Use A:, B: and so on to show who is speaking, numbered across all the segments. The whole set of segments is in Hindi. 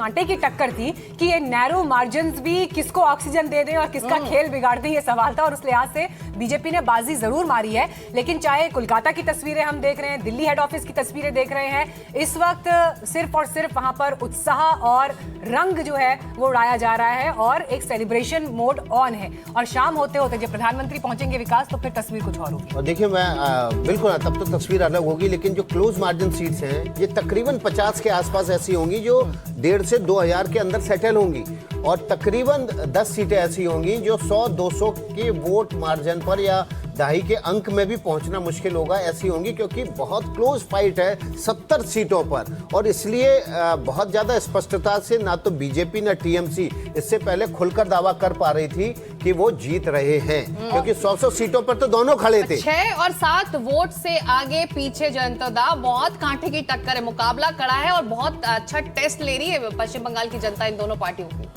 A: कांटे की टक्कर थी कि ये नैरो मार्जिन्स भी किसको ऑक्सीजन दे दें और किसका खेल बिगाड़ दें, ये सवाल था। और उस लिहाज से बीजेपी ने बाजी जरूर मारी है। लेकिन चाहे कोलकाता की तस्वीरें हम देख रहे हैं, दिल्ली हेड ऑफिस की तस्वीरें देख रहे हैं, इस वक्त सिर्फ और सिर्फ वहां पर उत्साह और रंग जो है वो उड़ाया जा रहा है और एक सेलिब्रेशन मोड ऑन है। और शाम होते होते जब प्रधानमंत्री पहुंचेंगे विकास, तो फिर तस्वीर कुछ और होगी।
B: और देखिए, मैं बिल्कुल तब तो तस्वीर अलग होगी, लेकिन जो क्लोज मार्जिन सीट्स हैं ये तकरीबन 50 के आसपास ऐसी होंगी जो 1.5 से 2,000 के अंदर सेटल होंगी, और तकरीबन 10 सीटें ऐसी होंगी जो 100-200 के वोट मार्जिन पर या दहाई के अंक में भी पहुंचना मुश्किल होगा, ऐसी होंगी, क्योंकि बहुत क्लोज फाइट है 70 सीटों पर। और इसलिए बहुत ज्यादा स्पष्टता से ना तो बीजेपी ना टीएमसी इससे पहले खुलकर दावा कर पा रही थी कि वो जीत रहे हैं, क्योंकि 100 सीटों पर तो दोनों खड़े थे।
C: 6 और 7 वोट से आगे पीछे जनता बहुत कांटे की टक्कर है, मुकाबला कड़ा है और बहुत अच्छा टेस्ट ले रही है पश्चिम बंगाल की जनता इन दोनों पार्टियों की।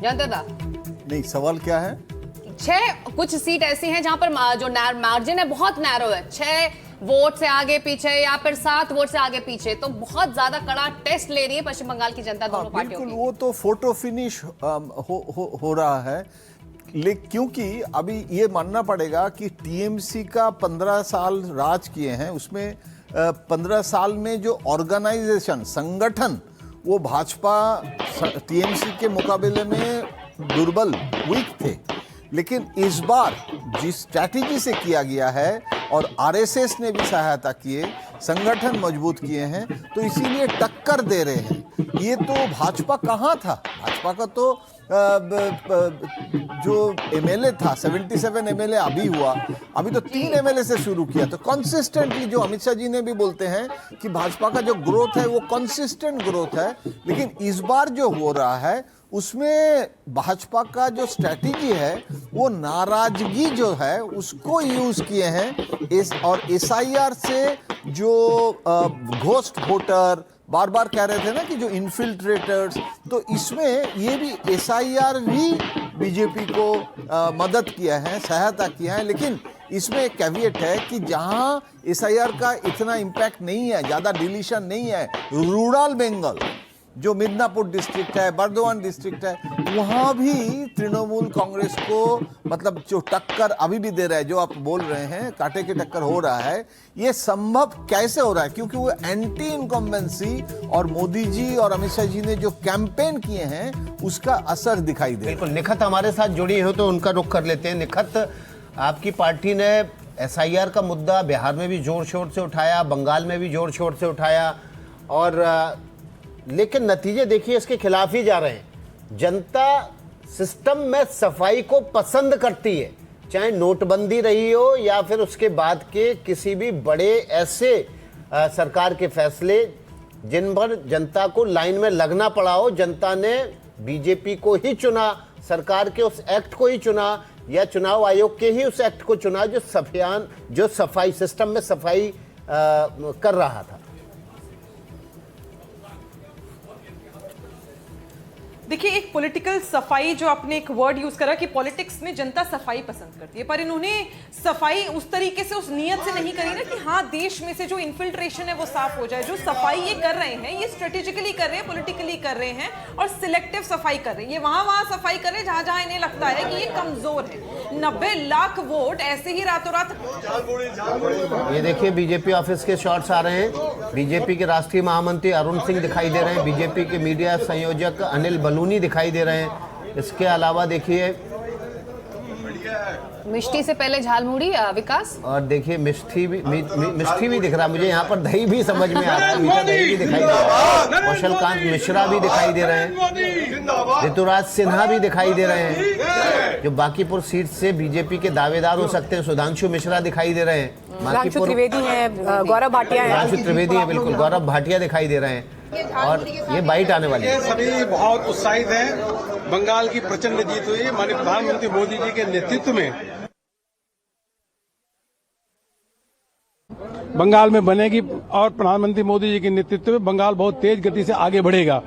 C: जनता
D: नहीं, सवाल क्या है?
C: 6 कुछ सीट ऐसी हैं जहां पर जो मार्जिन है बहुत नैरो है, 6 वोट से आगे पीछे या फिर 7 वोट से आगे पीछे, तो बहुत ज्यादा कड़ा टेस्ट ले रही है पश्चिम बंगाल की जनता दोनों पार्टियों की।
D: वो तो फोटो फिनिश हो रहा है, लेकिन क्योंकि अभी ये मानना पड़ेगा कि टीएमसी का 15 साल राज किए हैं, उसमें 15 साल में जो ऑर्गेनाइजेशन संगठन वो भाजपा टीएमसी के मुकाबले में दुर्बल वीक थे। लेकिन इस बार जिस स्ट्रैटेजी से किया गया है और आरएसएस ने भी सहायता किए, संगठन मजबूत किए हैं, तो इसीलिए टक्कर दे रहे हैं। ये तो भाजपा कहाँ था? भाजपा का तो जो एमएलए था 77 एमएलए अभी हुआ, अभी तो 3 एमएलए से शुरू किया। तो कंसिस्टेंटली जो अमित शाह जी ने भी बोलते हैं कि भाजपा का जो ग्रोथ है वो कंसिस्टेंट ग्रोथ है, लेकिन इस बार जो हो रहा है उसमें भाजपा का जो स्ट्रैटेजी है वो नाराजगी जो है उसको यूज किए हैं। और एसआईआर से जो घोस्ट वोटर बार बार कह रहे थे ना कि जो इन्फिल्ट्रेटर्स, तो इसमें ये भी एसआईआर भी बीजेपी को मदद किया है, सहायता किया है। लेकिन इसमें एक कैविएट है कि जहां एसआईआर का इतना इम्पैक्ट नहीं है, ज़्यादा डिलीशन नहीं है, रूरल बंगाल जो मिदनापुर डिस्ट्रिक्ट है, बर्दवान डिस्ट्रिक्ट है, वहां भी तृणमूल कांग्रेस को मतलब जो टक्कर अभी भी दे रहा है, जो आप बोल रहे हैं कांटे की टक्कर हो रहा है, ये संभव कैसे हो रहा है? क्योंकि वो एंटी इनकम्बेंसी और मोदी जी और अमित शाह जी ने जो कैंपेन किए हैं उसका असर दिखाई दे।
B: बिल्कुल, निखत हमारे साथ जुड़ी हो तो उनका रुख कर लेते हैं। निखत, आपकी पार्टी ने एसआईआर का मुद्दा बिहार में भी जोर शोर से उठाया, बंगाल में भी जोर शोर से उठाया, और लेकिन नतीजे देखिए इसके खिलाफ ही जा रहे हैं। जनता सिस्टम में सफाई को पसंद करती है, चाहे नोटबंदी रही हो या फिर उसके बाद के किसी भी बड़े ऐसे सरकार के फैसले जिन पर जनता को लाइन में लगना पड़ा हो। जनता ने बीजेपी को ही चुना, सरकार के उस एक्ट को ही चुना या चुनाव आयोग के ही उस एक्ट को चुना जो सफाई सिस्टम में सफाई कर रहा था।
E: देखिए, एक पॉलिटिकल सफाई जो आपने एक वर्ड यूज करा कि पॉलिटिक्स में जनता सफाई पसंद करती है, पर इन्होंने सफाई उस तरीके से, उस नियत से नहीं करी ना कि हाँ देश में से जो इन्फिल्ट्रेशन है वो साफ हो जाए। जो सफाई ये कर रहे हैं ये स्ट्रेटेजिकली कर रहे हैं, पॉलिटिकली कर रहे हैं और सिलेक्टिव सफाई कर रहे हैं। ये वहां सफाई कर रहे हैं जहां जहां इन्हें लगता है कि ये कमजोर है। 90 लाख वोट ऐसे ही रातों रात।
B: ये देखिए बीजेपी ऑफिस के शॉट्स आ रहे हैं। बीजेपी के राष्ट्रीय महामंत्री अरुण सिंह दिखाई दे रहे हैं, बीजेपी के मीडिया संयोजक अनिल बलूनी दिखाई दे रहे हैं। इसके अलावा देखिए
C: मिष्टी से पहले झालमुड़ी विकास, और
B: देखिए मिष्टी भी दिख रहा है मुझे, यहाँ पर दही भी समझ में आ रहा है, मीठा दही भी दिखाई दे रहा है। कौशलकांत मिश्रा भी दिखाई दे रहे हैं, ऋतुराज सिन्हा भी दिखाई दे रहे हैं। जो बांकीपुर सीट से बीजेपी के दावेदार हो सकते हैं, सुधांशु मिश्रा दिखाई दे रहे हैं,
A: बांकीपुर त्रिवेदी है, गौरव भाटिया है,
B: राजू त्रिवेदी है, बिल्कुल गौरव भाटिया दिखाई दे रहे हैं। और ये बाइट आने वाली है।
F: सभी बहुत उत्साहित हैं। बंगाल की प्रचंड जीत हुई है, माननीय प्रधानमंत्री मोदी जी के नेतृत्व में बंगाल में बनेगी और प्रधानमंत्री मोदी जी के नेतृत्व में बंगाल बहुत तेज गति से आगे बढ़ेगा।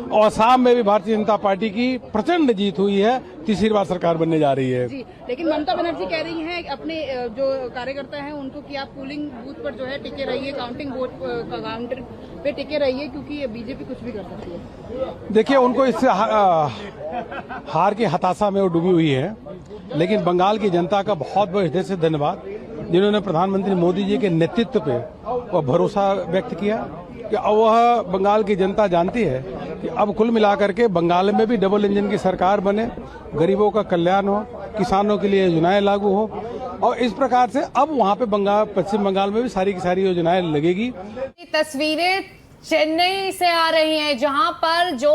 F: और असम में भी भारतीय जनता पार्टी की प्रचंड जीत हुई है, तीसरी बार सरकार बनने जा रही है।
G: जी, लेकिन ममता बनर्जी कह रही हैं अपने जो कार्यकर्ता हैं उनको कि आप पोलिंग बूथ पर जो है टिके रहिए, काउंटिंग बूथ काउंटर पे टिके रहिए, क्योंकि बीजेपी कुछ भी कर सकती है।
F: देखिए, उनको इससे हार की हताशा में वो डूबी हुई है, लेकिन बंगाल की जनता का बहुत बहुत हृदय से धन्यवाद, जिन्होंने प्रधानमंत्री मोदी जी के नेतृत्व पे वह भरोसा व्यक्त किया कि अब वह बंगाल की जनता जानती है कि अब कुल मिलाकर के बंगाल में भी डबल इंजन की सरकार बने, गरीबों का कल्याण हो, किसानों के लिए योजनाएं लागू हो, और इस प्रकार से अब वहां पे पश्चिम बंगाल में भी सारी की सारी योजनाएं लगेगी।
C: तस्वीरें चेन्नई से आ रही हैं, जहां पर जो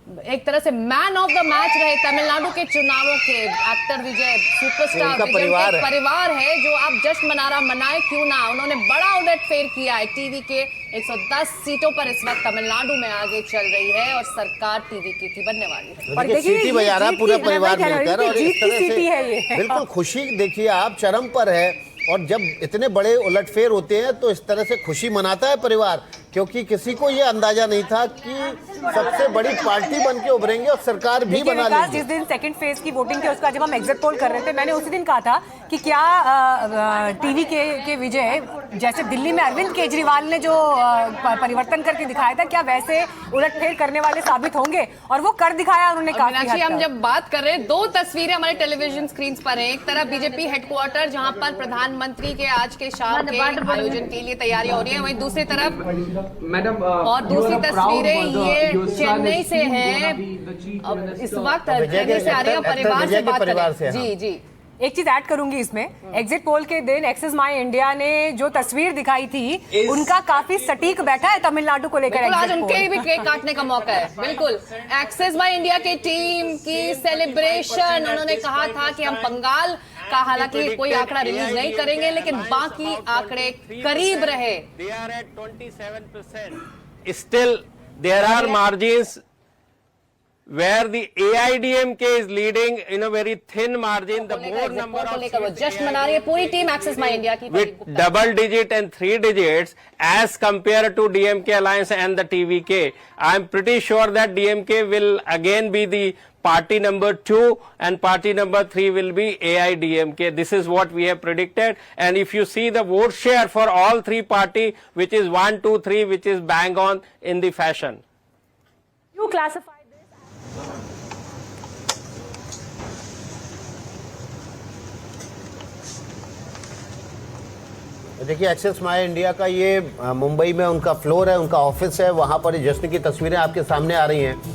C: एक तरह से मैन ऑफ द मैच रहे तमिलनाडु के चुनावों के एक्टर विजय, सुपरस्टार विजय के परिवार है, जो आप जश्न मनाए क्यों ना। उन्होंने बड़ा उलटफेर किया है। टीवी के 110 सीटों पर इस वक्त तमिलनाडु में आगे चल रही है और सरकार टीवी की बनने वाली है।
B: और देखिए सीटी बजा रहा है पूरा परिवार मिलकर, और इस तरह से बिल्कुल खुशी देखिए आप चरम पर है। और जब इतने बड़े उलटफेर होते हैं तो इस तरह से खुशी मनाता है परिवार, क्योंकि किसी को ये अंदाजा नहीं था कि सबसे बड़ी पार्टी बन के उभरेंगे और सरकार भी बना लेंगे।
A: जिस दिन सेकंड फेज की वोटिंग थी, उसका जब हम एग्जिट पोल कर रहे थे, मैंने उसी दिन कहा था कि क्या टीवी के विजय, जैसे दिल्ली में अरविंद केजरीवाल ने जो परिवर्तन करके दिखाया था, क्या वैसे उलटफेर करने वाले साबित होंगे, और वो कर दिखाया उन्होंने। काफी
C: हम जब बात कर रहे हैं, दो तस्वीरें हमारे टेलीविजन स्क्रीन पर हैं। एक तरफ बीजेपी हेडक्वार्टर, जहां पर प्रधानमंत्री के आज के शाम के आयोजन के लिए तैयारियां हो रही है, वहीं दूसरी तरफ
H: मैडम
C: और दूसरी तस्वीरें ये चेन्नई से हैं। अब इस वक्त चेन्नई से आ रहे हैं, परिवार से बात करें। जी जी,
A: एक चीज ऐड करूंगी इसमें, एग्जिट पोल के दिन एक्सेस माय इंडिया ने जो तस्वीर दिखाई थी, उनका काफी सटीक बैठा है तमिलनाडु को लेकर।
C: आज उनके भी केक काटने का मौका है। बिल्कुल, एक्सेस माय इंडिया की टीम की सेलिब्रेशन, उन्होंने कहा था कि हम बंगाल का हालांकि कोई आंकड़ा रिलीज नहीं करेंगे, लेकिन बाकी आंकड़े करीब रहे।
I: They are at 27%. Still, there are margins where the AIDMK is leading in a very thin margin. The more number of seats
C: जश्न मना रही है पूरी टीम एक्सेस माय इंडिया की,
I: with double digit and 3 digits as compared to DMK Alliance and the TVK. I'm pretty sure that DMK will again be the party number 2 and party number 3 will be AIDMK. This is what we have predicted. And if you see the vote share for all three party, which is 1, 2, 3, which is bang on in the fashion.
A: You classify
B: देखिए एक्सेस माय इंडिया का ये मुंबई में उनका फ्लोर है, उनका ऑफिस है, वहां पर जश्न की तस्वीरें आपके सामने आ रही हैं।